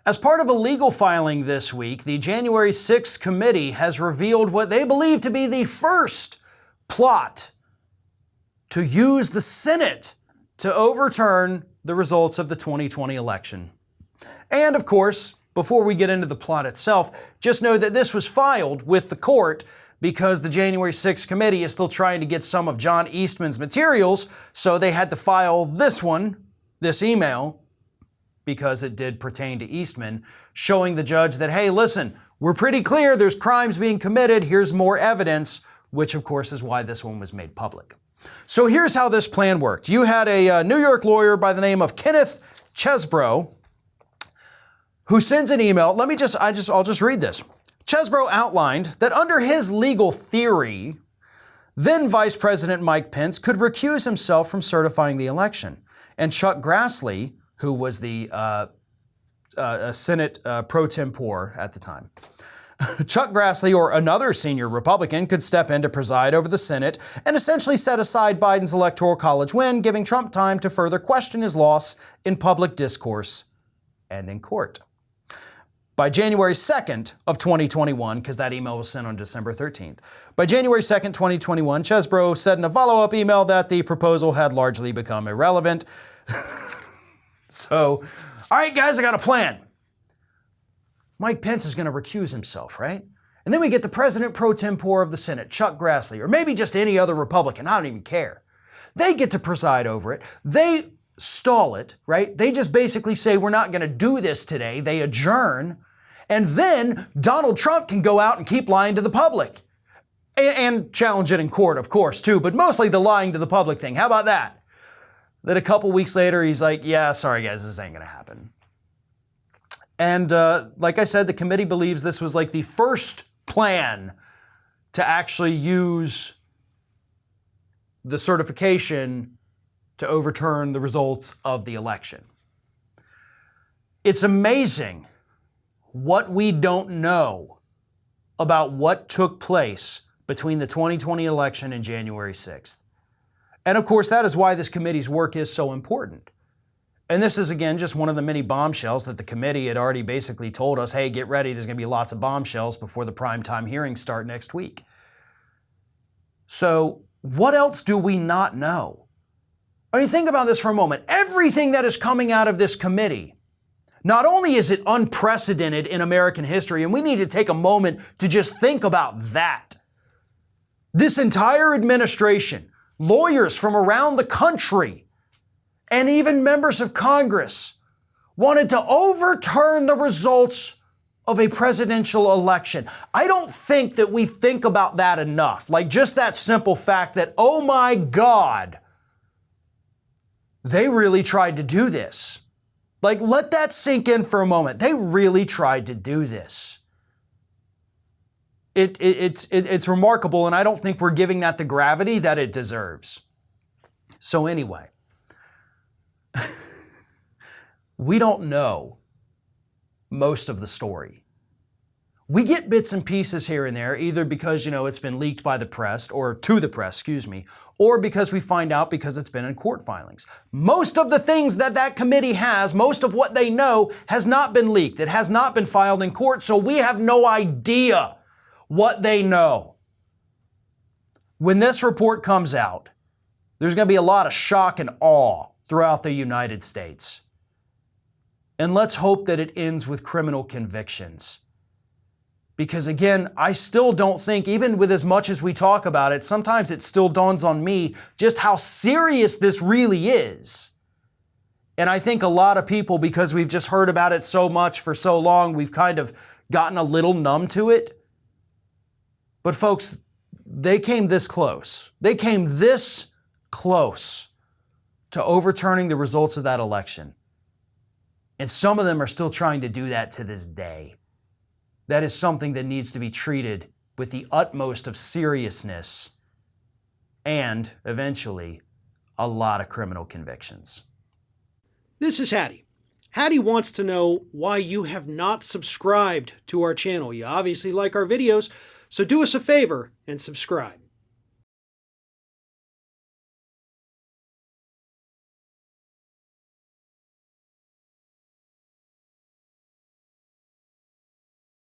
As part of a legal filing this week, the January 6th committee has revealed what they believe to be the first plot to use the Senate to overturn the results of the 2020 election. And of course, before we get into the plot itself, just know that this was filed with the court because the January 6th committee is still trying to get some of John Eastman's materials, so they had to file this email, because it did pertain to Eastman, showing the judge that, hey, listen, we're pretty clear there's crimes being committed, here's more evidence, which of course is why this one was made public. So here's how this plan worked. You had a New York lawyer by the name of Kenneth Chesebro who sends an email. I'll just read this. Chesebro outlined that under his legal theory, then Vice President Mike Pence could recuse himself from certifying the election, and Chuck Grassley, who was the Senate pro tempore at the time. Chuck Grassley, or another senior Republican, could step in to preside over the Senate and essentially set aside Biden's Electoral College win, giving Trump time to further question his loss in public discourse and in court. By January 2nd of 2021, because that email was sent on December 13th, by January 2nd, 2021, Chesebro said in a follow-up email that the proposal had largely become irrelevant. So, all right, guys, I got a plan. Mike Pence is going to recuse himself, right? And then we get the president pro tempore of the Senate, Chuck Grassley, or maybe just any other Republican. I don't even care. They get to preside over it. They stall it, right? They just basically say, we're not going to do this today. They adjourn. And then Donald Trump can go out and keep lying to the public. And challenge it in court, of course, too. But mostly the lying to the public thing. How about that? That a couple weeks later, he's like, yeah, sorry guys, this ain't gonna happen. And like I said, the committee believes this was like the first plan to actually use the certification to overturn the results of the election. It's amazing what we don't know about what took place between the 2020 election and January 6th. And of course, that is why this committee's work is so important. And this is, again, just one of the many bombshells that the committee had already basically told us, hey, get ready, there's going to be lots of bombshells before the primetime hearings start next week. So what else do we not know? I mean, think about this for a moment. Everything that is coming out of this committee, not only is it unprecedented in American history, and we need to take a moment to just think about that. This entire administration, lawyers from around the country, and even members of Congress wanted to overturn the results of a presidential election. I don't think that we think about that enough. Like just that simple fact that, oh my God, they really tried to do this. Like, let that sink in for a moment. They really tried to do this. It's remarkable, and I don't think we're giving that the gravity that it deserves. So anyway, we don't know most of the story. We get bits and pieces here and there, either because, it's been leaked by the press, or to the press, or because we find out because it's been in court filings. Most of the things that committee has, most of what they know, has not been leaked. It has not been filed in court, so we have no idea what they know. When this report comes out, there's going to be a lot of shock and awe throughout the United States. And let's hope that it ends with criminal convictions. Because again, I still don't think, even with as much as we talk about it, sometimes it still dawns on me just how serious this really is. And I think a lot of people, because we've just heard about it so much for so long, we've kind of gotten a little numb to it. But folks, they came this close. They came this close to overturning the results of that election. And some of them are still trying to do that to this day. That is something that needs to be treated with the utmost of seriousness and, eventually, a lot of criminal convictions. This is Hattie. Hattie wants to know why you have not subscribed to our channel. You obviously like our videos, so do us a favor and subscribe.